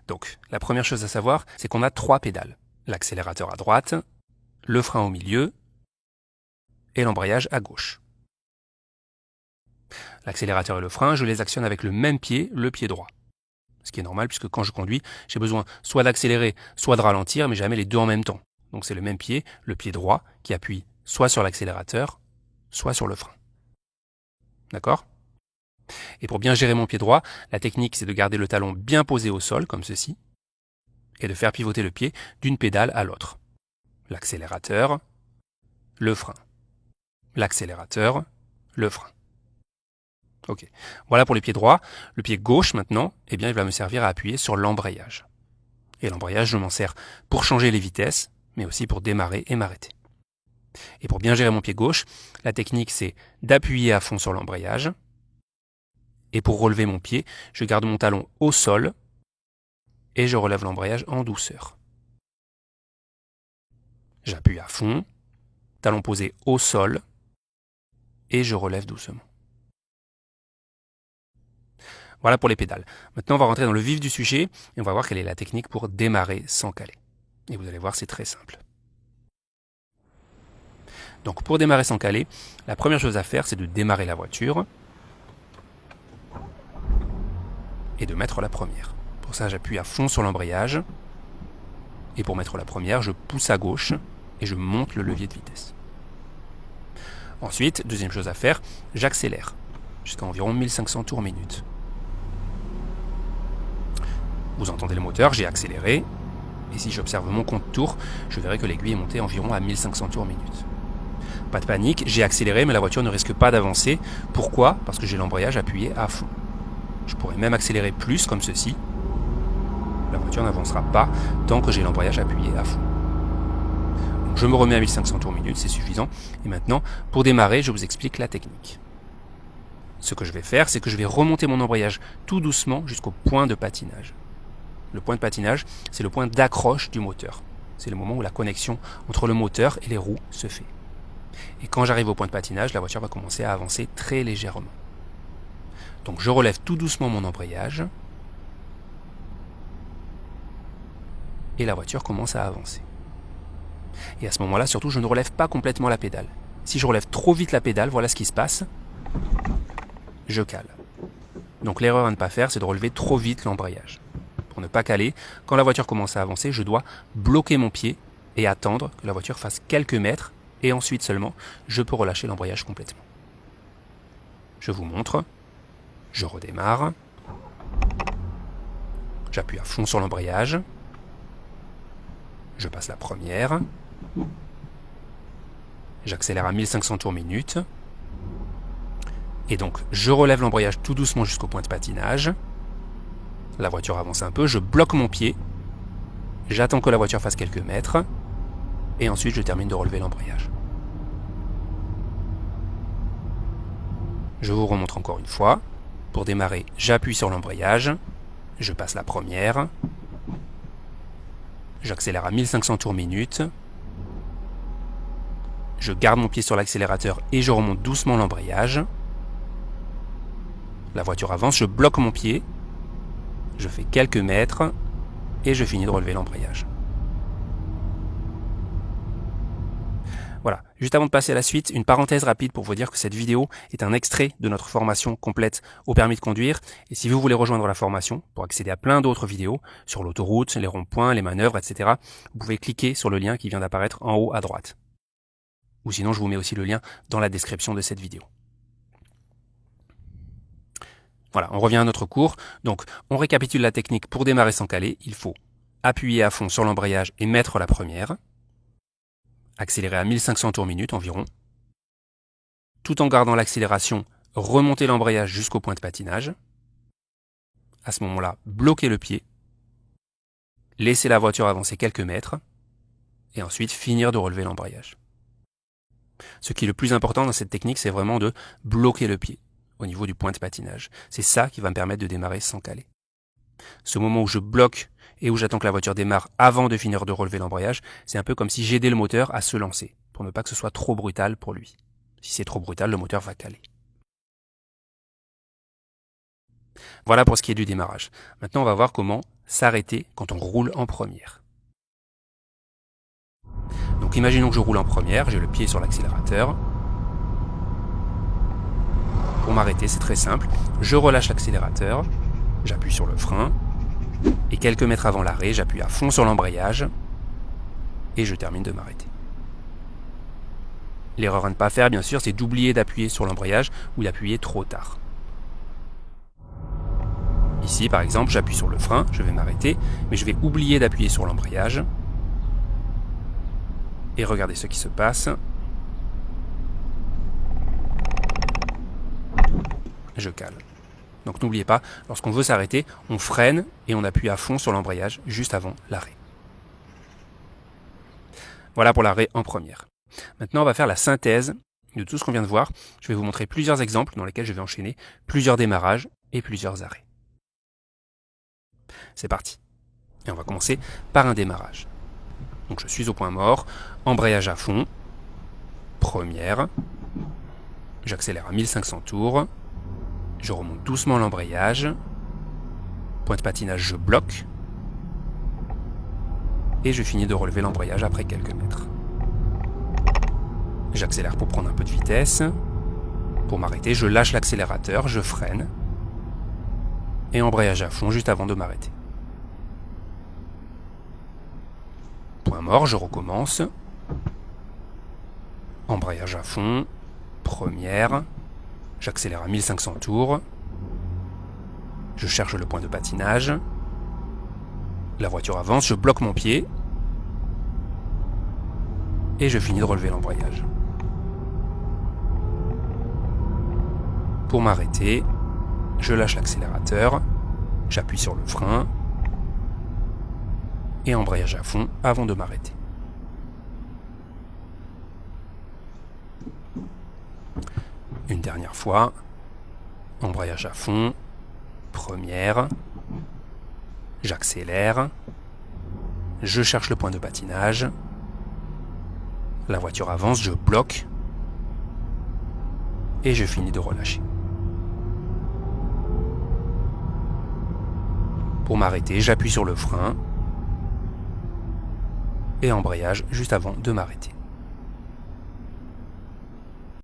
Donc, la première chose à savoir, c'est qu'on a 3 pédales. L'accélérateur à droite, le frein au milieu et l'embrayage à gauche. L'accélérateur et le frein, je les actionne avec le même pied, le pied droit. Ce qui est normal puisque quand je conduis, j'ai besoin soit d'accélérer, soit de ralentir, mais jamais les deux en même temps. Donc c'est le même pied, le pied droit, qui appuie soit sur l'accélérateur, soit sur le frein. D'accord ? Et pour bien gérer mon pied droit, la technique c'est de garder le talon bien posé au sol, comme ceci, et de faire pivoter le pied d'une pédale à l'autre. L'accélérateur, le frein. L'accélérateur, le frein. Ok. Voilà pour les pieds droits. Le pied gauche maintenant, eh bien, il va me servir à appuyer sur l'embrayage. Et l'embrayage, je m'en sers pour changer les vitesses, mais aussi pour démarrer et m'arrêter. Et pour bien gérer mon pied gauche, la technique c'est d'appuyer à fond sur l'embrayage. Et pour relever mon pied, je garde mon talon au sol et je relève l'embrayage en douceur. J'appuie à fond, talon posé au sol et je relève doucement. Voilà pour les pédales. Maintenant, on va rentrer dans le vif du sujet et on va voir quelle est la technique pour démarrer sans caler. Et vous allez voir, c'est très simple. Donc pour démarrer sans caler, la première chose à faire, c'est de démarrer la voiture et de mettre la première. Pour ça, j'appuie à fond sur l'embrayage et pour mettre la première, je pousse à gauche et je monte le levier de vitesse. Ensuite, deuxième chose à faire, j'accélère jusqu'à environ 1500 tours minute. Vous entendez le moteur, j'ai accéléré, et si j'observe mon compte tours, je verrai que l'aiguille est montée environ à 1500 tours minute. Pas de panique, j'ai accéléré, mais la voiture ne risque pas d'avancer. Pourquoi ? Parce que j'ai l'embrayage appuyé à fond. Je pourrais même accélérer plus, comme ceci. La voiture n'avancera pas tant que j'ai l'embrayage appuyé à fond. Donc je me remets à 1500 tours minute, c'est suffisant. Et maintenant, pour démarrer, je vous explique la technique. Ce que je vais faire, c'est que je vais remonter mon embrayage tout doucement jusqu'au point de patinage. Le point de patinage, c'est le point d'accroche du moteur. C'est le moment où la connexion entre le moteur et les roues se fait. Et quand j'arrive au point de patinage, la voiture va commencer à avancer très légèrement. Donc je relève tout doucement mon embrayage. Et la voiture commence à avancer. Et à ce moment-là, surtout, je ne relève pas complètement la pédale. Si je relève trop vite la pédale, voilà ce qui se passe. Je cale. Donc l'erreur à ne pas faire, c'est de relever trop vite l'embrayage. Pour ne pas caler, quand la voiture commence à avancer, je dois bloquer mon pied et attendre que la voiture fasse quelques mètres et ensuite seulement, je peux relâcher l'embrayage complètement. Je vous montre. Je redémarre. J'appuie à fond sur l'embrayage. Je passe la première. J'accélère à 1500 tours minute. Et donc, je relève l'embrayage tout doucement jusqu'au point de patinage. La voiture avance un peu, je bloque mon pied. J'attends que la voiture fasse quelques mètres. Et ensuite, je termine de relever l'embrayage. Je vous remontre encore une fois. Pour démarrer, j'appuie sur l'embrayage. Je passe la première. J'accélère à 1500 tours minute. Je garde mon pied sur l'accélérateur et je remonte doucement l'embrayage. La voiture avance, je bloque mon pied. Je fais quelques mètres et je finis de relever l'embrayage. Voilà, juste avant de passer à la suite, une parenthèse rapide pour vous dire que cette vidéo est un extrait de notre formation complète au permis de conduire. Et si vous voulez rejoindre la formation pour accéder à plein d'autres vidéos sur l'autoroute, les ronds-points, les manœuvres, etc., vous pouvez cliquer sur le lien qui vient d'apparaître en haut à droite. Ou sinon, je vous mets aussi le lien dans la description de cette vidéo. Voilà, on revient à notre cours. Donc, on récapitule la technique pour démarrer sans caler. Il faut appuyer à fond sur l'embrayage et mettre la première. Accélérer à 1500 tours minute environ. Tout en gardant l'accélération, remonter l'embrayage jusqu'au point de patinage. À ce moment-là, bloquer le pied. Laisser la voiture avancer quelques mètres. Et ensuite, finir de relever l'embrayage. Ce qui est le plus important dans cette technique, c'est vraiment de bloquer le pied au niveau du point de patinage. C'est ça qui va me permettre de démarrer sans caler. Ce moment où je bloque et où j'attends que la voiture démarre avant de finir de relever l'embrayage, c'est un peu comme si j'aidais le moteur à se lancer, pour ne pas que ce soit trop brutal pour lui. Si c'est trop brutal, le moteur va caler. Voilà pour ce qui est du démarrage. Maintenant, on va voir comment s'arrêter quand on roule en première. Donc imaginons que je roule en première, j'ai le pied sur l'accélérateur. Pour m'arrêter, c'est très simple. Je relâche l'accélérateur, j'appuie sur le frein, et quelques mètres avant l'arrêt, j'appuie à fond sur l'embrayage, et je termine de m'arrêter. L'erreur à ne pas faire, bien sûr, c'est d'oublier d'appuyer sur l'embrayage ou d'appuyer trop tard. Ici, par exemple, j'appuie sur le frein, je vais m'arrêter, mais je vais oublier d'appuyer sur l'embrayage. Et regardez ce qui se passe. Je cale. Donc n'oubliez pas, lorsqu'on veut s'arrêter, on freine et on appuie à fond sur l'embrayage juste avant l'arrêt. Voilà pour l'arrêt en première. Maintenant, on va faire la synthèse de tout ce qu'on vient de voir. Je vais vous montrer plusieurs exemples dans lesquels je vais enchaîner plusieurs démarrages et plusieurs arrêts. C'est parti. Et on va commencer par un démarrage. Donc je suis au point mort, embrayage à fond, première, j'accélère à 1500 tours, je remonte doucement l'embrayage, point de patinage je bloque, et je finis de relever l'embrayage après quelques mètres. J'accélère pour prendre un peu de vitesse, pour m'arrêter je lâche l'accélérateur, je freine, et embrayage à fond juste avant de m'arrêter. Point mort, je recommence. Embrayage à fond, première, j'accélère à 1500 tours, je cherche le point de patinage, la voiture avance, je bloque mon pied, et je finis de relever l'embrayage. Pour m'arrêter, je lâche l'accélérateur, j'appuie sur le frein, et embrayage à fond avant de m'arrêter. Une dernière fois, embrayage à fond, première, j'accélère, je cherche le point de patinage, la voiture avance, je bloque, et je finis de relâcher. Pour m'arrêter, j'appuie sur le frein, et embrayage juste avant de m'arrêter.